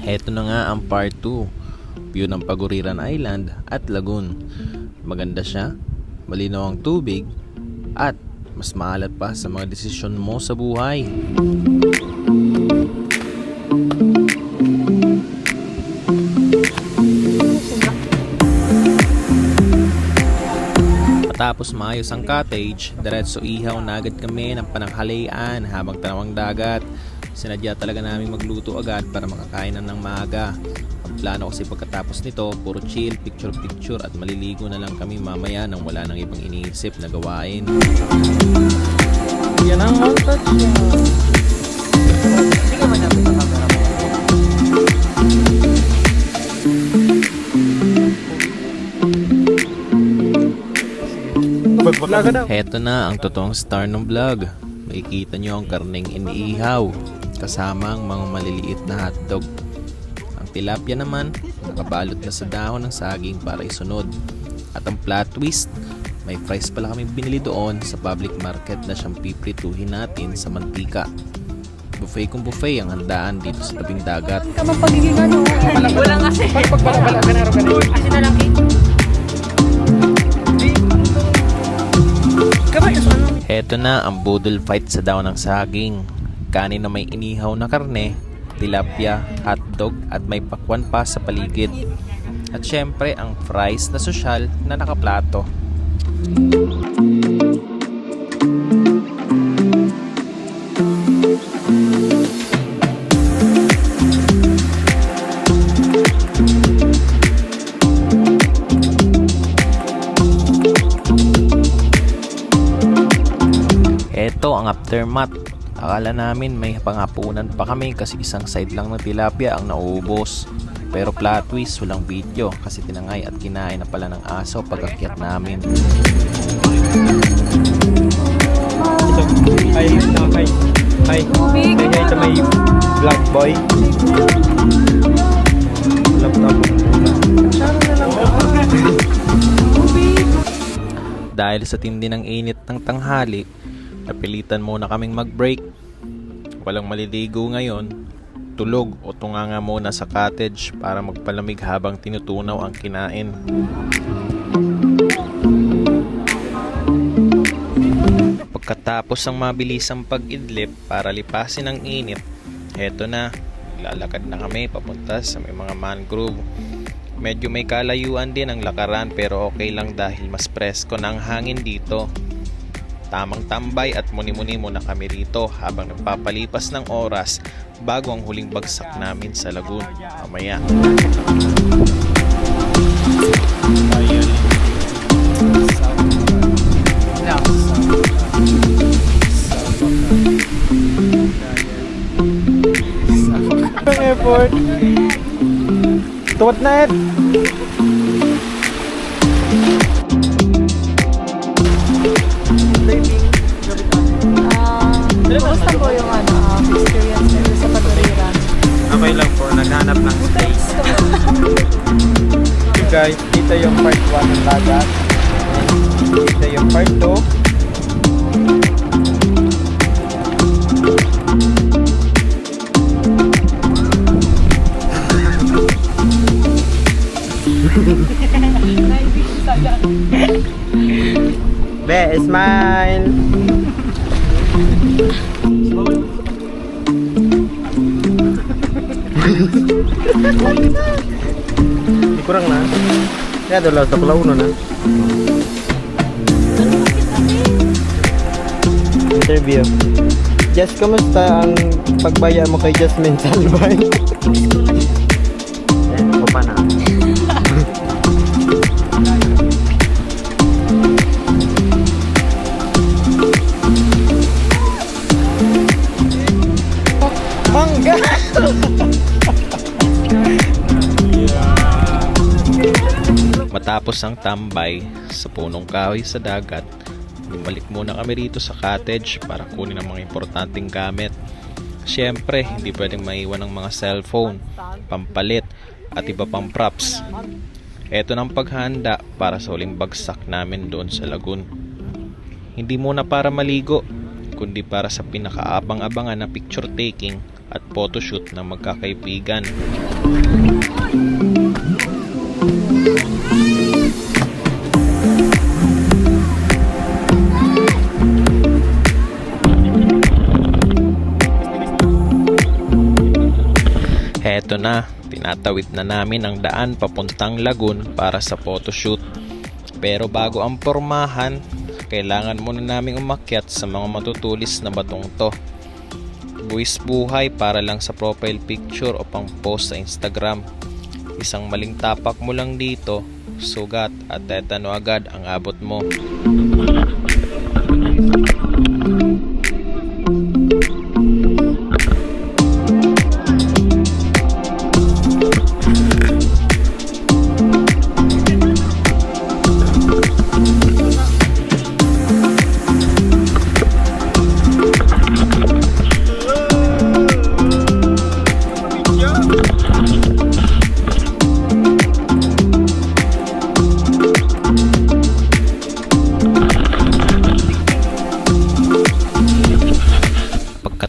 Heto na nga ang part 2, view ng Paguriran Island at Lagoon. Maganda siya, malinaw ang tubig, at mas maalat pa sa mga desisyon mo sa buhay. Matapos maayos ang cottage, diretso ihaw na agad kami ng pananghalian habang tanawang dagat. Sinadya talaga namin magluto agad para makakain ng maaga. Ang plano kasi pagkatapos nito, puro chill, picture at maliligo na lang kami mamaya nang wala nang ibang iniisip na gawain. Yan ang montage niya. Hindi ka manapit sa camera mo. Heto na ang totoong star ng vlog. Makikita nyo ang karneng iniihaw kasama ang mga maliliit na hotdog. Ang tilapia naman nakabalot na sa dahon ng saging para isunod. At ang plot twist, may fries pala kami binili doon sa public market na siyang piprituhin natin sa mantika. Buffet kung buffet ang handaan dito sa tabing dagat. Ka magpagiging ano? Walang kasi. Pagpapala ka na rin. Kasi na lang Heto na ang budol fight sa daon ng saging. Kanin na may inihaw na karne, tilapia, hotdog at may pakwan pa sa paligid. At syempre ang fries na sosyal na nakaplato. Ito ang aftermath. Akala namin may panghapunan pa kami kasi isang side lang ng tilapia ang nauubos. Pero plot twist, walang video kasi tinangay at kinain na pala ng aso pag-akyat namin. Hi. Hi sa may black boy. Laptop. Dahil sa tindi ng init ng tanghali, napilitan muna kaming mag-break. Walang maliligo ngayon, tulog o tunganga muna sa cottage para magpalamig habang tinutunaw ang kinain. Pagkatapos ang mabilisang pag-idlip para lipasin ang init, heto na, lalakad na kami papunta sa may mga mangrove. Medyo may kalayuan din ang lakaran pero okay lang dahil mas presko na ang hangin dito. Tamang tambay at muni-muni muna kami rito habang nagpapalipas ng oras bago ang huling bagsak namin sa lagoon mamaya. Effort. Tuwad na ito. Kumusta po yung experience nyo sa Paguriran? Okay lang po, naghanap ng space. Okay guys, dito yung part 1 ng dagat. Dito yung part 2. Be, smile! Kurang na. Ya, adalah sa kalauna na. Interview. Jess, kamusta ang pagbaya mo kay Jasmine Salbay? Ako pa na. Mangga! Matapos ang tambay sa punong kahoy sa dagat, bumalik muna kami rito sa cottage para kunin ang mga importanteng gamit. Siyempre, hindi pwedeng maiwan ang mga cellphone, pampalit at iba pang props. Ito ng paghahanda para sa huling bagsak namin doon sa lagoon. Hindi muna para maligo, kundi para sa pinakaabang-abangan na picture taking at photoshoot ng magkakaibigan. Heto na, tinatawid na namin ang daan papuntang lagoon para sa photoshoot. Pero bago ang pormahan, kailangan muna naming umakyat sa mga matutulis na batong to. Buwis buhay para lang sa profile picture o pang post sa Instagram. Isang maling tapak mo lang dito, sugat at tetano agad ang abot mo.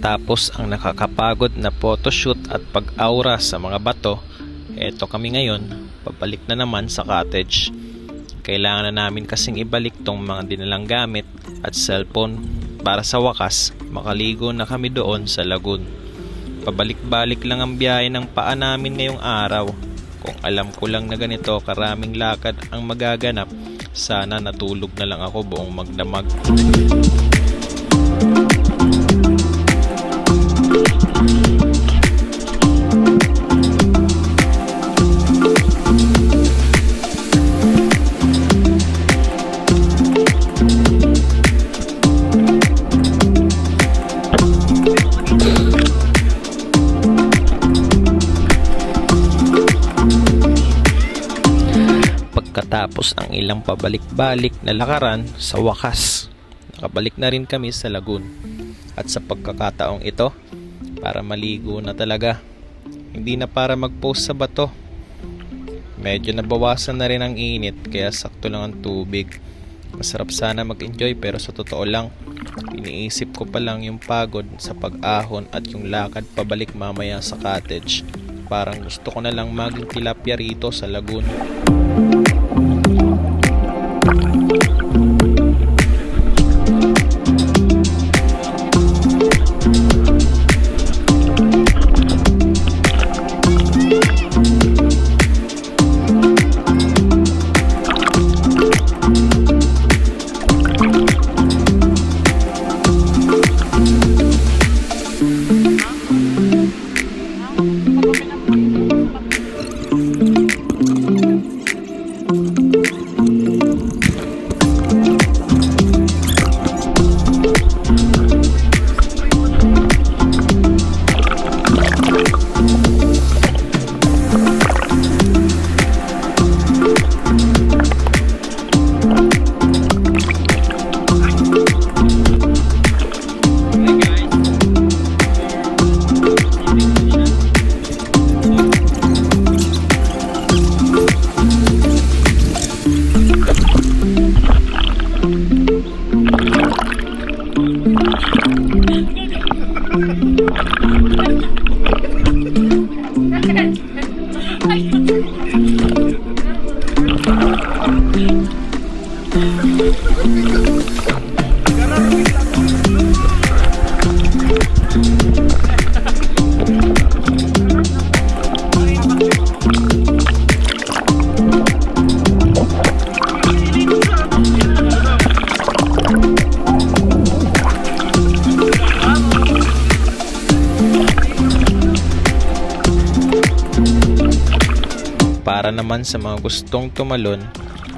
Tapos ang nakakapagod na photoshoot at pag-aura sa mga bato, eto kami ngayon, pabalik na naman sa cottage. Kailangan na namin kasing ibalik tong mga dinalang gamit at cellphone para sa wakas makaligo na kami doon sa lagoon. Pabalik-balik lang ang biyahe ng paa namin ngayong araw. Kung alam ko lang na ganito karaming lakad ang magaganap, sana natulog na lang ako buong magdamag. Pagkatapos ang ilang pabalik-balik na lakaran, sa wakas nakabalik na rin kami sa lagoon. At sa pagkakataong ito, para maligo na talaga, hindi na para mag-post sa bato. Medyo nabawasan na rin ang init kaya sakto lang ang tubig. Masarap sana mag-enjoy pero sa totoo lang, iniisip ko pa lang yung pagod sa pag-ahon at yung lakad pabalik mamaya sa cottage. Parang gusto ko na lang maging tilapia rito sa lagoon. Para naman sa mga gustong tumalon,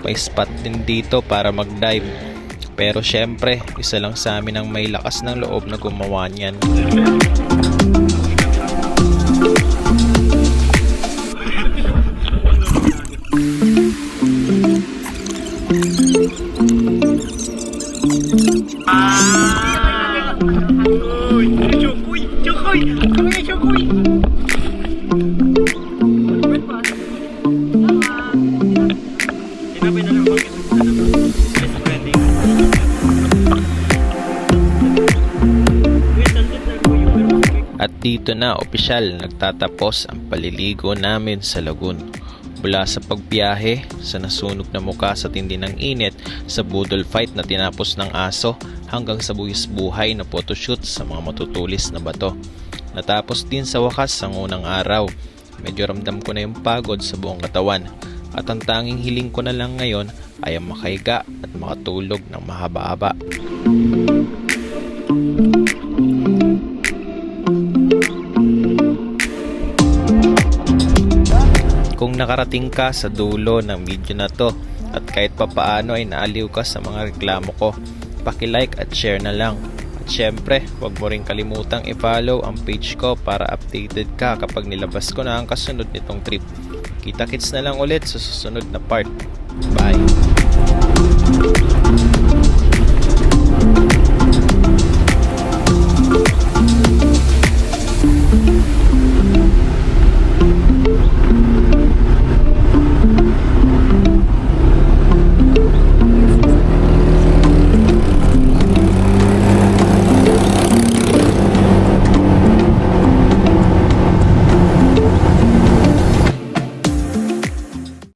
may spot din dito para mag-dive. Pero syempre, isa lang sa amin ang may lakas ng loob na gumawa niyan. At Dito na opisyal nagtatapos ang paliligo namin sa lagoon. Mula sa pagbiyahe, sa nasunog na muka sa tindi ng init, sa budol fight na tinapos ng aso, hanggang sa buwis buhay na photoshoot sa mga matutulis na bato. Natapos din sa wakas ang unang araw. Medyo ramdam ko na yung pagod sa buong katawan. At ang tanging hiling ko na lang ngayon ay ang makahiga at makatulog ng mahaba-haba. Kung nakarating ka sa dulo ng video na to at kahit papaano ay naaliw ka sa mga reklamo ko, paki-like at share na lang. At syempre, huwag mo rin kalimutang i-follow ang page ko para updated ka kapag nilabas ko na ang kasunod nitong trip. Kita-kits na lang ulit sa susunod na part. Bye!